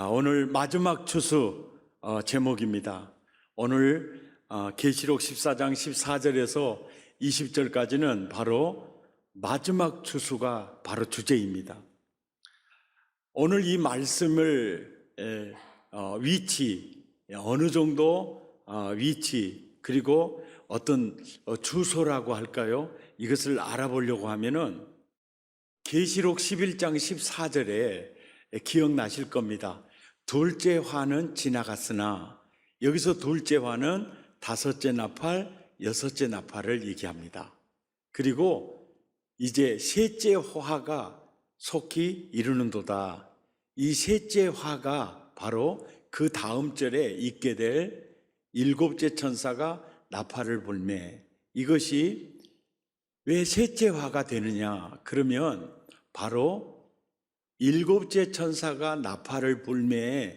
오늘 마지막 추수 제목입니다. 오늘 계시록 14장 14절에서 20절까지는 바로 마지막 추수가 바로 주제입니다. 오늘 이 말씀을 위치, 어느 정도 위치, 그리고 어떤 주소라고 할까요? 이것을 알아보려고 하면은 계시록 11장 14절에 기억나실 겁니다. 둘째 화는 지나갔으나, 여기서 둘째 화는 다섯째 나팔, 여섯째 나팔을 얘기합니다. 그리고 이제 셋째 화가 속히 이르는도다. 이 셋째 화가 바로 그 다음 절에 있게 될 일곱째 천사가 나팔을 불매. 이것이 왜 셋째 화가 되느냐? 그러면 바로 일곱째 천사가 나팔을 불매,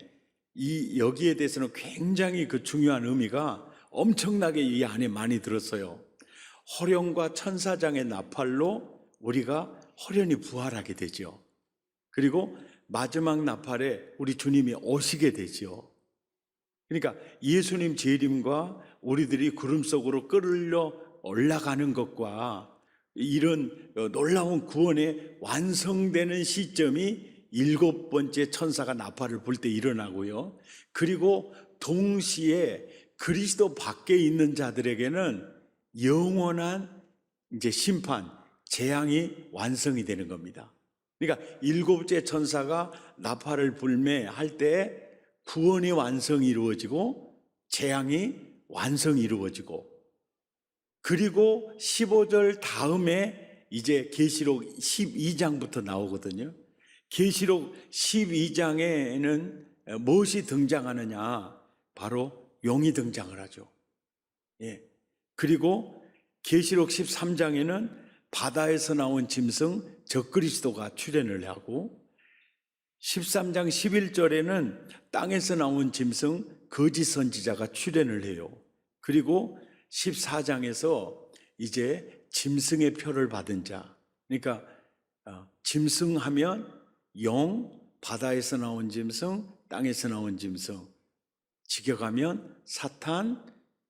여기에 대해서는 굉장히 그 중요한 의미가 엄청나게 이 안에 많이 들었어요. 호령과 천사장의 나팔로 우리가 호련히 부활하게 되죠. 그리고 마지막 나팔에 우리 주님이 오시게 되죠. 그러니까 예수님 재림과 우리들이 구름 속으로 끌려 올라가는 것과 이런 놀라운 구원의 완성되는 시점이 일곱 번째 천사가 나팔을 불 때 일어나고요. 그리고 동시에 그리스도 밖에 있는 자들에게는 영원한 이제 심판, 재앙이 완성이 되는 겁니다. 그러니까 일곱째 천사가 나팔을 불매 할 때 구원의 완성이 이루어지고 재앙이 완성이 이루어지고, 그리고 15절 다음에 이제 계시록 12장부터 나오거든요. 계시록 12장에는 무엇이 등장하느냐? 바로 용이 등장을 하죠. 그리고 계시록 13장에는 바다에서 나온 짐승 적그리스도가 출현을 하고, 13장 11절에는 땅에서 나온 짐승 거짓 선지자가 출현을 해요. 그리고 14장에서 이제 짐승의 표를 받은 자, 그러니까 짐승 하면 용, 바다에서 나온 짐승, 땅에서 나온 짐승, 직역하면 사탄,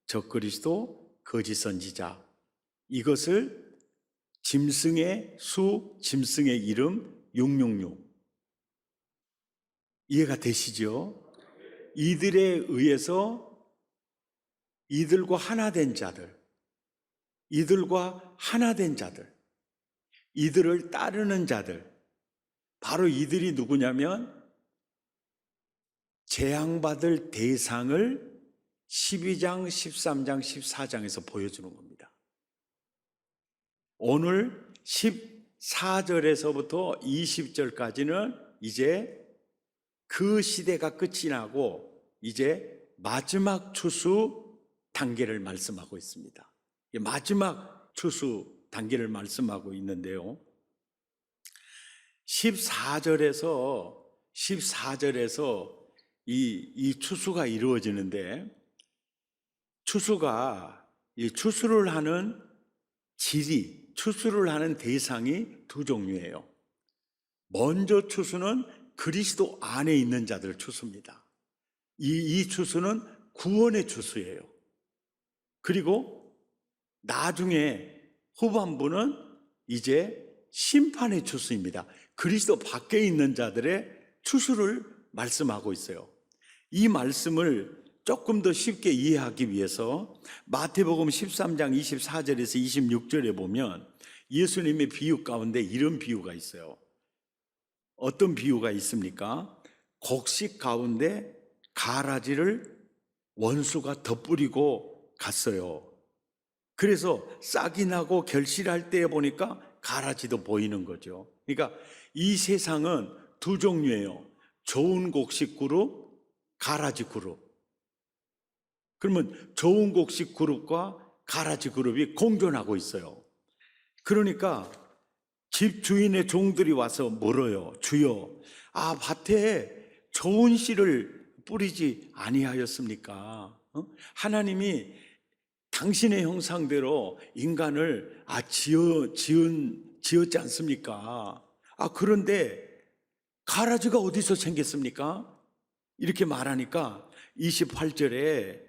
적그리스도, 거짓 선지자, 이것을 짐승의 수, 짐승의 이름 666, 이해가 되시죠? 이들에 의해서 이들과 하나 된 자들, 이들과 하나 된 자들, 이들을 따르는 자들, 바로 이들이 누구냐면 재앙받을 대상을 12장, 13장, 14장에서 보여주는 겁니다. 오늘 14절에서부터 20절까지는 이제 그 시대가 끝이 나고 이제 마지막 추수 단계를 말씀하고 있습니다. 마지막 추수 단계를 말씀하고 있는데요. 14절에서 이 추수가 이루어지는데, 추수를 하는 질이, 추수를 하는 대상이 두 종류예요. 먼저 추수는 그리스도 안에 있는 자들 추수입니다. 이 추수는 구원의 추수예요. 그리고 나중에 후반부는 이제 심판의 추수입니다. 그리스도 밖에 있는 자들의 추수를 말씀하고 있어요. 이 말씀을 조금 더 쉽게 이해하기 위해서 마태복음 13장 24절에서 26절에 보면 예수님의 비유 가운데 이런 비유가 있어요. 어떤 비유가 있습니까? 곡식 가운데 가라지를 원수가 덧뿌리고 갔어요. 그래서 싹이 나고 결실할 때 보니까 가라지도 보이는 거죠. 그러니까 이 세상은 두 종류예요. 좋은 곡식 그룹, 가라지 그룹. 그러면 좋은 곡식 그룹과 가라지 그룹이 공존하고 있어요. 그러니까 집 주인의 종들이 와서 물어요. 주여, 밭에 좋은 씨를 뿌리지 아니하였습니까? 하나님이 당신의 형상대로 인간을 지었지 않습니까? 그런데 가라지가 어디서 생겼습니까? 이렇게 말하니까 28절에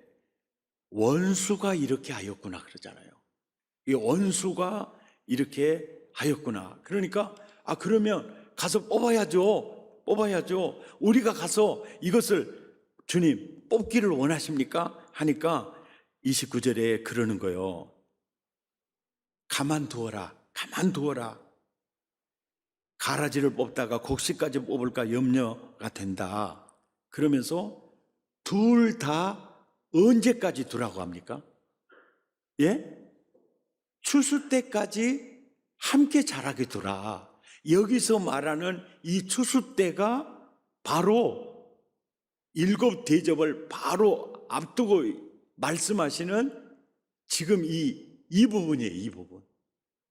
원수가 이렇게 하였구나 그러잖아요. 이 원수가 이렇게 하였구나. 그러니까 그러면 가서 뽑아야죠. 우리가 가서 이것을 주님 뽑기를 원하십니까? 하니까 29절에 그러는 거예요. 가만두어라. 가라지를 뽑다가 곡식까지 뽑을까 염려가 된다. 그러면서 둘 다 언제까지 두라고 합니까? 예? 추수 때까지 함께 자라게 두라. 여기서 말하는 이 추수 때가 바로 일곱 대접을 바로 앞두고 말씀하시는 지금 이 부분이에요. 이 부분.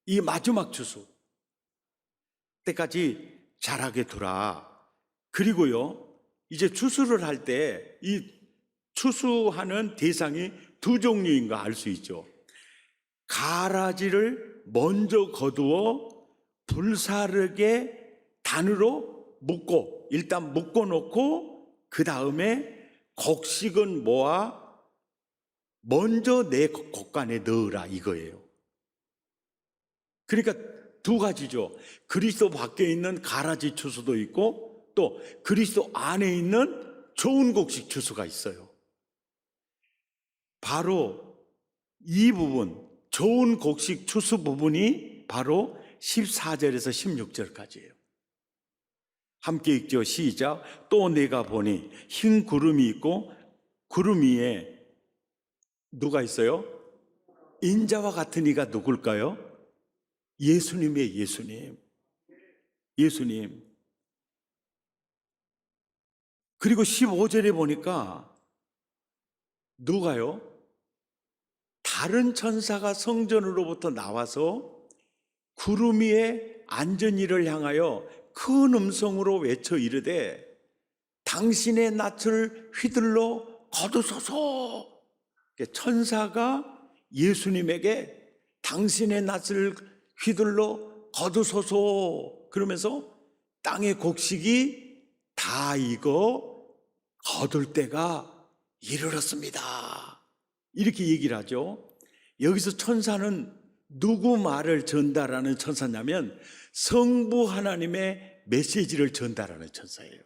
이 마지막 추수 때까지 자라게 두라. 그리고요, 이제 추수를 할 때 이 추수하는 대상이 두 종류인 거 알 수 있죠. 가라지를 먼저 거두어 불사르게 단으로 묶고, 일단 묶어 놓고 그 다음에 곡식은 모아 먼저 내 곡간에 넣으라 이거예요. 그러니까 두 가지죠. 그리스도 밖에 있는 가라지 추수도 있고 또 그리스도 안에 있는 좋은 곡식 추수가 있어요. 바로 이 부분, 좋은 곡식 추수 부분이 바로 14절에서 16절까지예요. 함께 읽죠. 시작. 또 내가 보니 흰 구름이 있고 구름 위에 누가 있어요? 인자와 같은 이가 누굴까요? 예수님이에요. 예수님. 그리고 15절에 보니까 누가요? 다른 천사가 성전으로부터 나와서 구름 위에 앉은 이를 향하여 큰 음성으로 외쳐 이르되 당신의 낯을 휘둘러 거두소서. 천사가 예수님에게 당신의 낯을 휘둘러 거두소서 그러면서 땅의 곡식이 다 익어 거둘 때가 이르렀습니다. 이렇게 얘기를 하죠. 여기서 천사는 누구 말을 전달하는 천사냐면 성부 하나님의 메시지를 전달하는 천사예요.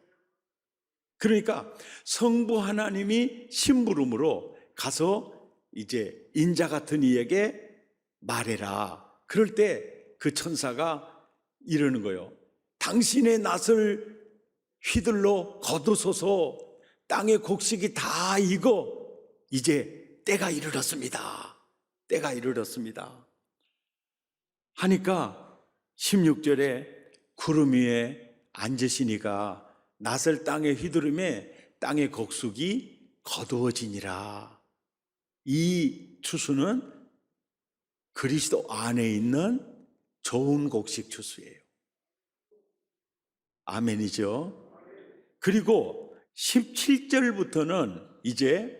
그러니까 성부 하나님이 심부름으로 가서 이제 인자 같은 이에게 말해라. 그럴 때 그 천사가 이러는 거예요. 당신의 낯을 휘둘러 거두소서. 땅의 곡식이 다 익어 이제 때가 이르렀습니다. 하니까 16절에 구름 위에 앉으시니가 낯을 땅에 휘두르매 땅의 곡식이 거두어지니라. 이 추수는 그리스도 안에 있는 좋은 곡식 추수예요. 아멘이죠. 그리고 17절부터는 이제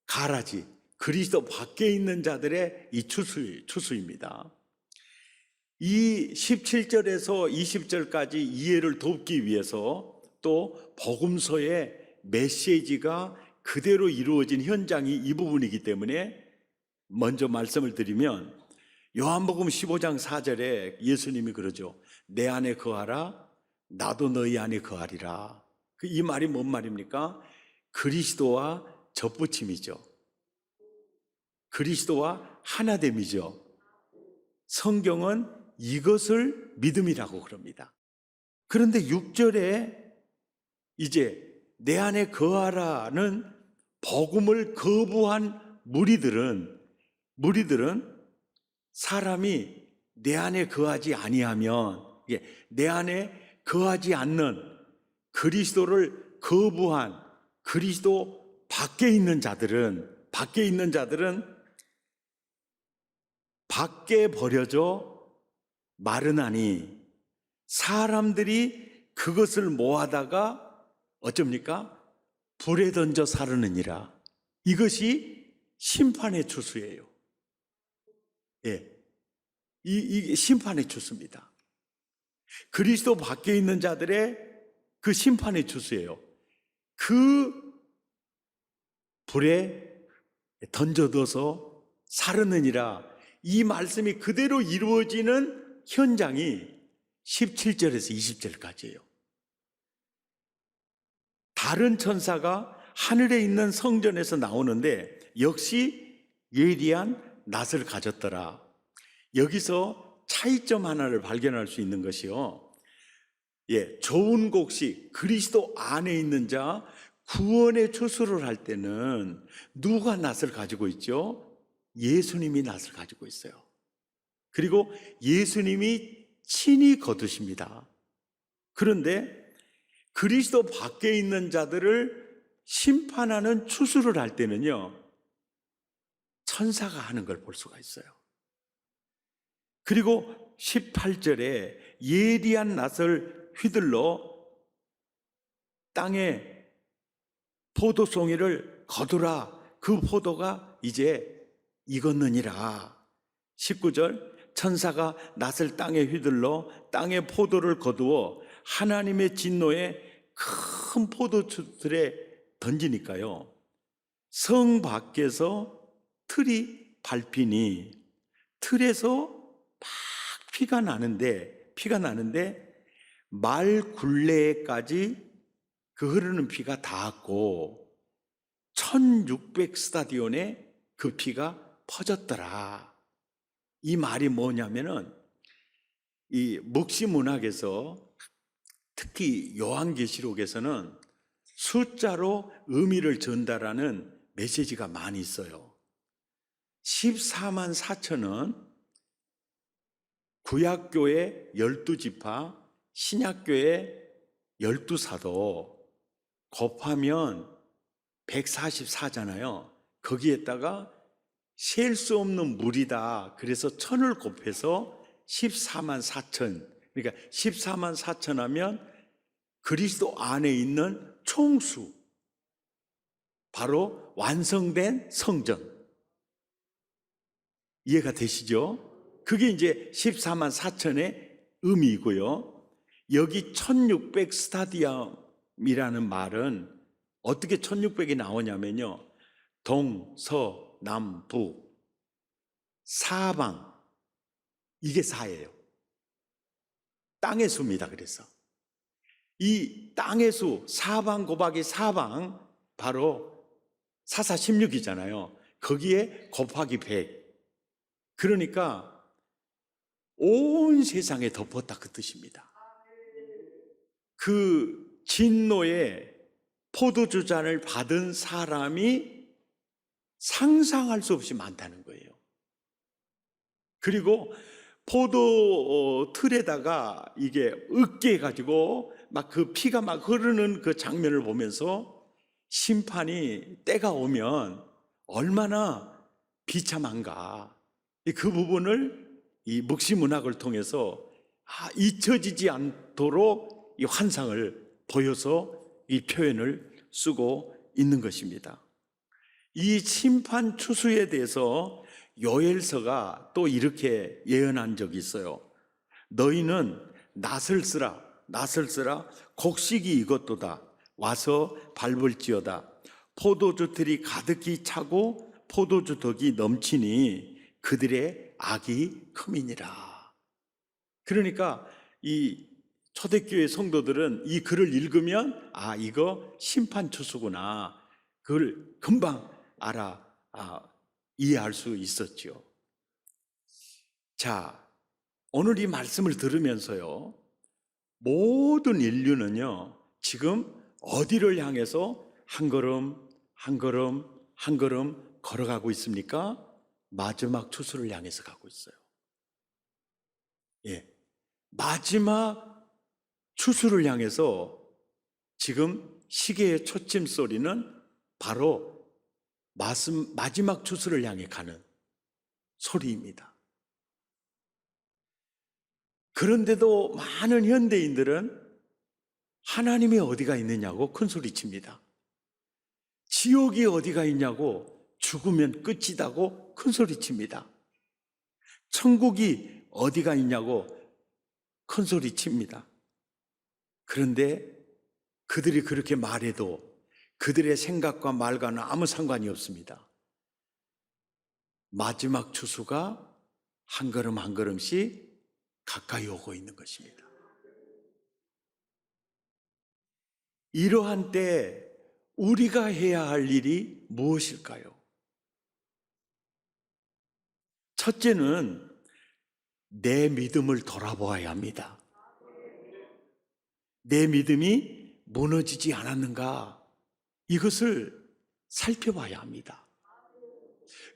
가라지, 그리스도 밖에 있는 자들의 이 추수입니다. 이 17절에서 20절까지 이해를 돕기 위해서 또 복음서의 메시지가 그대로 이루어진 현장이 이 부분이기 때문에 먼저 말씀을 드리면 요한복음 15장 4절에 예수님이 그러죠. 내 안에 거하라 나도 너희 안에 거하리라. 이 말이 뭔 말입니까? 그리스도와 접붙임이죠. 그리스도와 하나됨이죠. 성경은 이것을 믿음이라고 그럽니다. 그런데 6절에 이제 내 안에 거하라는 복음을 거부한 무리들은 사람이 내 안에 거하지 아니하면 내 안에 거하지 않는 그리스도를 거부한 그리스도 밖에 있는 자들은 밖에 버려져 마르나니 사람들이 그것을 모아다가 어쩝니까? 불에 던져 사르느니라. 이것이 심판의 추수예요. 이게 심판의 추수입니다. 그리스도 밖에 있는 자들의 그 심판의 추수예요. 그 불에 던져둬서 사르느니라. 이 말씀이 그대로 이루어지는 현장이 17절에서 20절까지예요. 다른 천사가 하늘에 있는 성전에서 나오는데 역시 예리한 낫을 가졌더라. 여기서 차이점 하나를 발견할 수 있는 것이요. 좋은 곡식, 그리스도 안에 있는 자, 구원의 추수를 할 때는 누가 낫을 가지고 있죠? 예수님이 낫을 가지고 있어요. 그리고 예수님이 친히 거두십니다. 그런데 그리스도 밖에 있는 자들을 심판하는 추수를 할 때는요, 천사가 하는 걸 볼 수가 있어요. 그리고 18절에 예리한 낫을 휘둘러 땅에 포도송이를 거두라. 그 포도가 이제 익었느니라. 19절 천사가 낫을 땅에 휘둘러 땅에 포도를 거두어 하나님의 진노에 큰 포도주들에 던지니까요, 성 밖에서 틀이 밟히니 틀에서 막 피가 나는데 말 굴레까지 그 흐르는 피가 닿았고 1600 스타디온에 그 피가 퍼졌더라. 이 말이 뭐냐면은 이 묵시문학에서 특히 요한계시록에서는 숫자로 의미를 전달하는 메시지가 많이 있어요. 14만 4천은 구약교회 12지파, 신약교회 12사도 곱하면 144잖아요. 거기에다가 셀 수 없는 물이다. 그래서 1000을 곱해서 14만 4천. 그러니까 14만 4천 하면 그리스도 안에 있는 총수, 바로 완성된 성전. 이해가 되시죠? 그게 이제 14만 4천의 의미이고요. 여기 1600 스타디움이라는 말은 어떻게 1600이 나오냐면요, 동, 서, 남, 북, 사방, 이게 사예요. 땅의 수입니다. 그래서 이 땅의 수, 사방 곱하기 사방, 바로 사사 16이잖아요. 거기에 곱하기 100. 그러니까 온 세상에 덮었다, 그 뜻입니다. 그 진노의 포도주 잔을 받은 사람이 상상할 수 없이 많다는 거예요. 그리고 포도 틀에다가 이게 으깨 가지고 막 그 피가 막 흐르는 그 장면을 보면서 심판이 때가 오면 얼마나 비참한가, 그 부분을 이 묵시문학을 통해서 잊혀지지 않도록 이 환상을 보여서 이 표현을 쓰고 있는 것입니다. 이 심판 추수에 대해서 요엘서가 또 이렇게 예언한 적이 있어요. 너희는 낫을 쓰라, 곡식이 익었도다. 와서 밟을지어다. 포도주 틀이 가득히 차고 포도주 덕이 넘치니 그들의 악이 큼이니라. 그러니까 이 초대교회 성도들은 이 글을 읽으면 이거 심판 추수구나, 그걸 금방 이해할 수 있었죠. 자, 오늘 이 말씀을 들으면서요, 모든 인류는요 지금 어디를 향해서 한 걸음 걸어가고 있습니까? 마지막 추수를 향해서 가고 있어요. 마지막 추수를 향해서 지금 시계의 초침 소리는 바로 마지막 추수를 향해 가는 소리입니다. 그런데도 많은 현대인들은 하나님이 어디가 있느냐고 큰 소리칩니다. 지옥이 어디가 있냐고, 죽으면 끝이다고 큰 소리칩니다. 천국이 어디가 있냐고 큰 소리칩니다. 그런데 그들이 그렇게 말해도 그들의 생각과 말과는 아무 상관이 없습니다. 마지막 추수가 한 걸음 한 걸음씩 가까이 오고 있는 것입니다. 이러한 때 우리가 해야 할 일이 무엇일까요? 첫째는 내 믿음을 돌아보아야 합니다. 내 믿음이 무너지지 않았는가? 이것을 살펴봐야 합니다.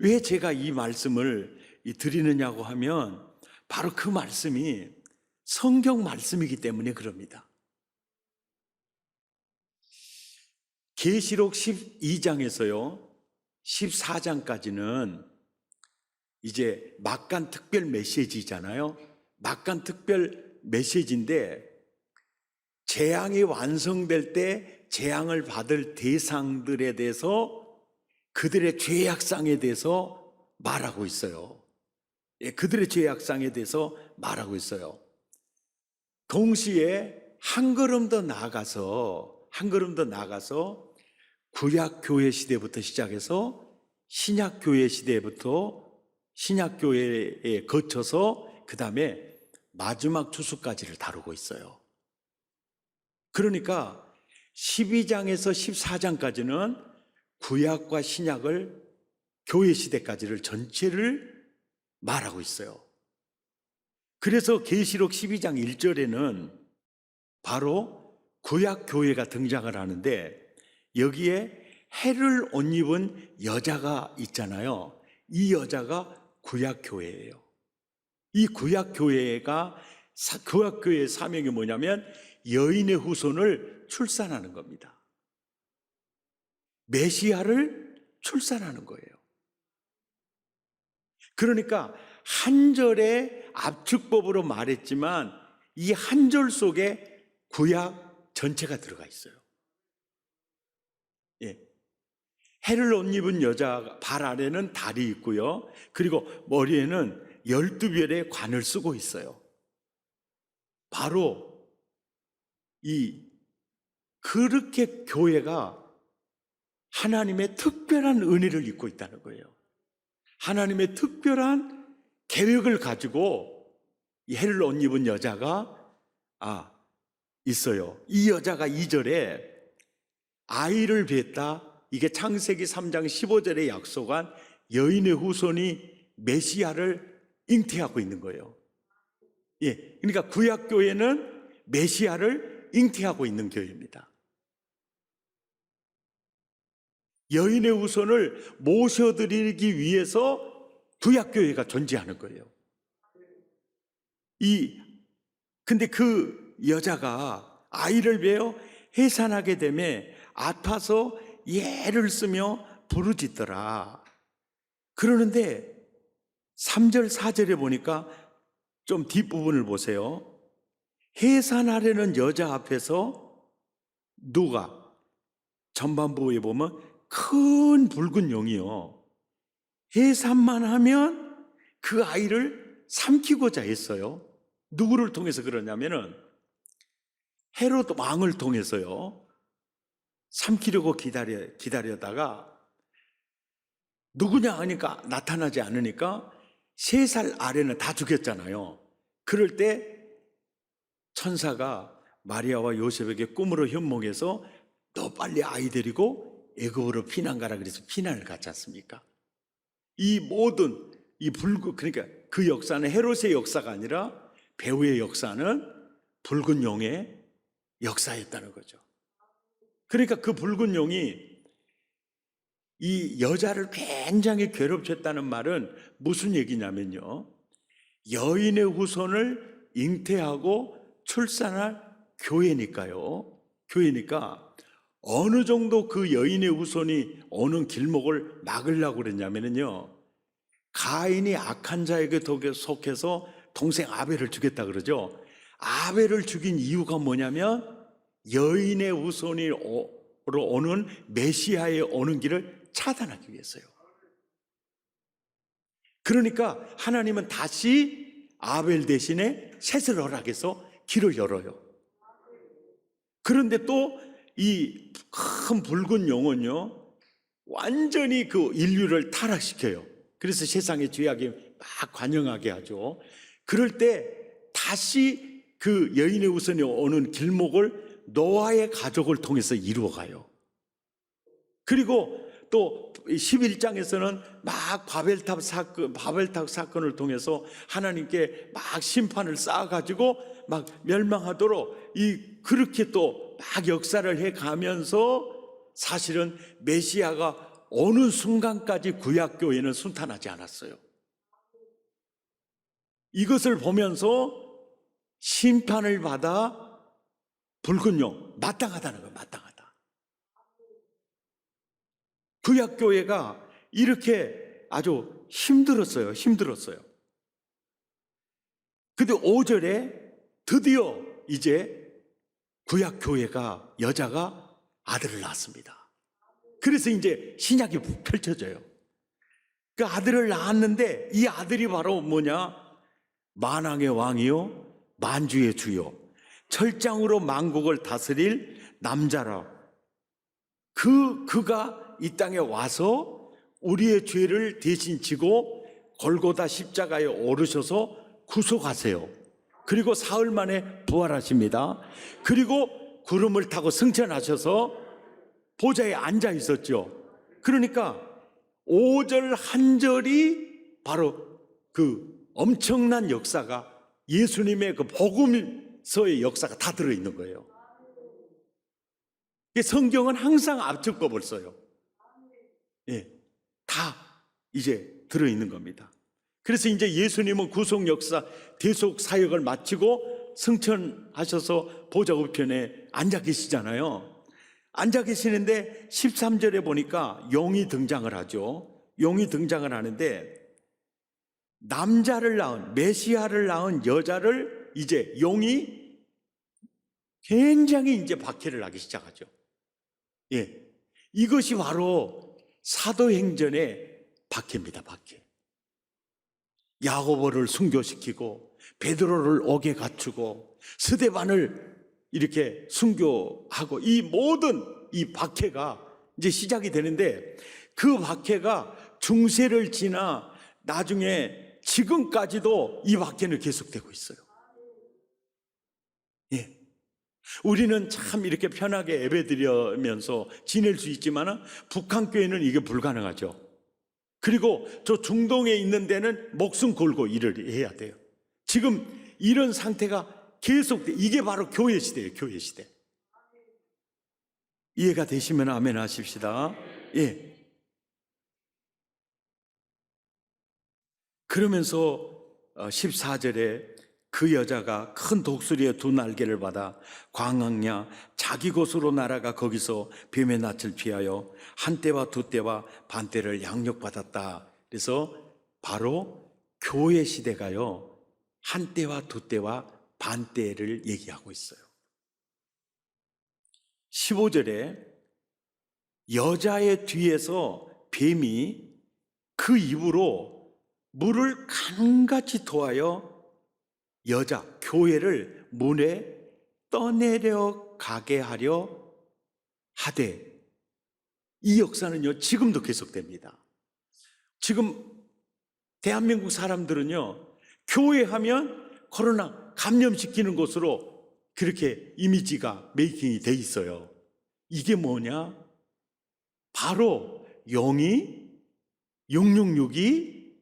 왜 제가 이 말씀을 드리느냐고 하면 바로 그 말씀이 성경 말씀이기 때문에 그럽니다. 계시록 12장에서요 14장까지는 이제 막간 특별 메시지잖아요. 막간 특별 메시지인데 재앙이 완성될 때 재앙을 받을 대상들에 대해서 그들의 죄악상에 대해서 말하고 있어요. 그들의 죄악상에 대해서 말하고 있어요. 동시에 한 걸음 더 나아가서 구약 교회 시대부터 시작해서 신약 교회 시대부터 신약 교회에 거쳐서 그 다음에 마지막 추수까지를 다루고 있어요. 그러니까 12장에서 14장까지는 구약과 신약을 교회 시대까지를 전체를 말하고 있어요. 그래서 계시록 12장 1절에는 바로 구약 교회가 등장을 하는데 여기에 해를 옷 입은 여자가 있잖아요. 이 여자가 구약 교회예요. 이 구약 교회가 구약 교회의 사명이 뭐냐면 여인의 후손을 출산하는 겁니다. 메시아를 출산하는 거예요. 그러니까 한 절의 압축법으로 말했지만 이 한 절 속에 구약 전체가 들어가 있어요. 예. 해를 옷 입은 여자 발 아래는 달이 있고요. 그리고 머리에는 12별의 관을 쓰고 있어요. 바로 그렇게 교회가 하나님의 특별한 은혜를 입고 있다는 거예요. 하나님의 특별한 계획을 가지고 이 해를 옷 입은 여자가 있어요. 이 여자가 2절에 아이를 뱄다. 이게 창세기 3장 15절에 약속한 여인의 후손이 메시아를 잉태하고 있는 거예요. 예, 그러니까 구약교회는 메시아를 잉태하고 있는 교회입니다. 여인의 후손을 모셔드리기 위해서 구약교회가 존재하는 거예요. 근데 그 여자가 아이를 베어 해산하게 되면 아파서 예를 쓰며 부르짖더라. 그러는데 3절 4절에 보니까 좀 뒷부분을 보세요. 해산하려는 여자 앞에서 누가 전반부에 보면 큰 붉은 용이요. 해산만 하면 그 아이를 삼키고자 했어요. 누구를 통해서 그러냐면은 헤롯 왕을 통해서요. 삼키려고 기다려다가 누구냐 하니까 나타나지 않으니까 3살 아래는 다 죽였잖아요. 그럴 때 천사가 마리아와 요셉에게 꿈으로 현몽해서 너 빨리 아이 데리고 애굽으로 피난 가라 그래서 피난을 갔지 않습니까? 이 모든 그러니까 그 역사는 헤롯의 역사가 아니라 배후의 역사는 붉은 용의 역사였다는 거죠. 그러니까 그 붉은 용이 이 여자를 굉장히 괴롭혔다는 말은 무슨 얘기냐면요. 여인의 후손을 잉태하고 출산할 교회니까요. 교회니까 어느 정도 그 여인의 후손이 오는 길목을 막으려고 그랬냐면요. 가인이 악한 자에게 속해서 동생 아벨을 죽였다 그러죠. 아벨을 죽인 이유가 뭐냐면 여인의 후손으로 오는 메시아의 오는 길을 차단하기 위해서요. 그러니까 하나님은 다시 아벨 대신에 셋을 허락해서 길을 열어요. 그런데 또 이 큰 붉은 용은요, 완전히 그 인류를 타락시켜요. 그래서 세상의 죄악이 막 관영하게 하죠. 그럴 때 다시 그 여인의 우선이 오는 길목을 노아의 가족을 통해서 이루어가요. 그리고 또 11장에서는 막 바벨탑 사건을 통해서 하나님께 막 심판을 쌓아가지고 막 멸망하도록 그렇게 또 막 역사를 해 가면서 사실은 메시아가 어느 순간까지 구약교회는 순탄하지 않았어요. 이것을 보면서 심판을 받아 붉은 용, 마땅하다는 거예요. 마땅하다. 구약교회가 이렇게 아주 힘들었어요. 근데 5절에 드디어 이제 구약교회가 여자가 아들을 낳았습니다. 그래서 이제 신약이 펼쳐져요. 그 아들을 낳았는데 이 아들이 바로 뭐냐? 만왕의 왕이요, 만주의 주요, 철장으로 만국을 다스릴 남자라. 그가 이 땅에 와서 우리의 죄를 대신 지고 골고다 십자가에 오르셔서 구속하세요. 그리고 사흘 만에 부활하십니다. 그리고 구름을 타고 승천하셔서 보좌에 앉아 있었죠. 그러니까 5절 한 절이 바로 그 엄청난 역사가, 예수님의 그 복음서의 역사가 다 들어있는 거예요. 성경은 항상 압축법을 써요. 예, 다 이제 들어있는 겁니다. 그래서 이제 예수님은 구속 역사, 대속 사역을 마치고 승천하셔서 보좌 우편에 앉아 계시잖아요. 앉아 계시는데 13절에 보니까 용이 등장을 하죠. 용이 등장을 하는데 남자를 낳은, 메시아를 낳은 여자를 이제 용이 굉장히 이제 박해를 하기 시작하죠. 예, 이것이 바로 사도행전의 박해입니다. 박해. 야고보를 순교시키고 베드로를 옥에 갇히고 스데반을 이렇게 순교하고, 이 모든 이 박해가 이제 시작이 되는데, 그 박해가 중세를 지나 나중에 지금까지도 이 박해는 계속되고 있어요. 예. 우리는 참 이렇게 편하게 예배드리면서 지낼 수 있지만 북한 교회는 이게 불가능하죠. 그리고 저 중동에 있는 데는 목숨 걸고 일을 해야 돼요. 지금 이런 상태가 계속돼. 이게 바로 교회 시대예요. 교회 시대. 이해가 되시면 아멘 하십시다. 예. 그러면서 14절에 그 여자가 큰 독수리의 두 날개를 받아 광학야 자기 곳으로 날아가 거기서 뱀의 낯을 피하여 한때와 두때와 반때를 양육받았다. 그래서 바로 교회 시대가요, 한때와 두때와 반때를 얘기하고 있어요. 15절에 여자의 뒤에서 뱀이 그 입으로 물을 강같이 토하여 여자, 교회를 문에 떠내려 가게 하려 하되, 이 역사는요 지금도 계속됩니다. 지금 대한민국 사람들은요 교회 하면 코로나 감염시키는 곳으로 그렇게 이미지가 메이킹이 돼 있어요. 이게 뭐냐? 바로 용이 666이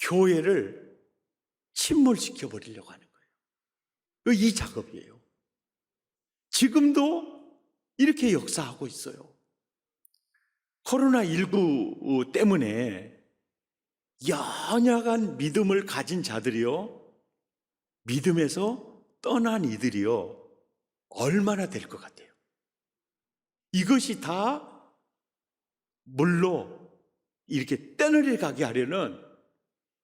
교회를 침몰시켜 버리려고 하는 거예요. 이 작업이에요. 지금도 이렇게 역사하고 있어요. 코로나19 때문에 연약한 믿음을 가진 자들이요, 믿음에서 떠난 이들이요, 얼마나 될 것 같아요. 이것이 다 물로 이렇게 떠내려 가게 하려는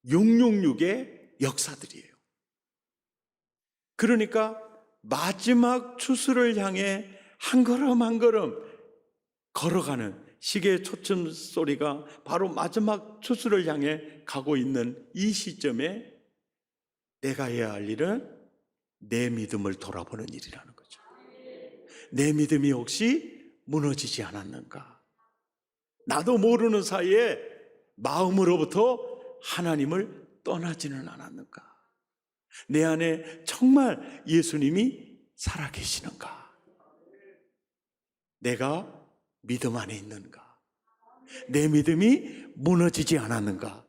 666의 역사들이에요. 그러니까 마지막 추수를 향해 한 걸음 한 걸음 걸어가는 시계의 초침 소리가 바로 마지막 추수를 향해 가고 있는 이 시점에 내가 해야 할 일은 내 믿음을 돌아보는 일이라는 거죠. 내 믿음이 혹시 무너지지 않았는가? 나도 모르는 사이에 마음으로부터 하나님을 떠나지는 않았는가? 내 안에 정말 예수님이 살아계시는가? 내가 믿음 안에 있는가? 내 믿음이 무너지지 않았는가?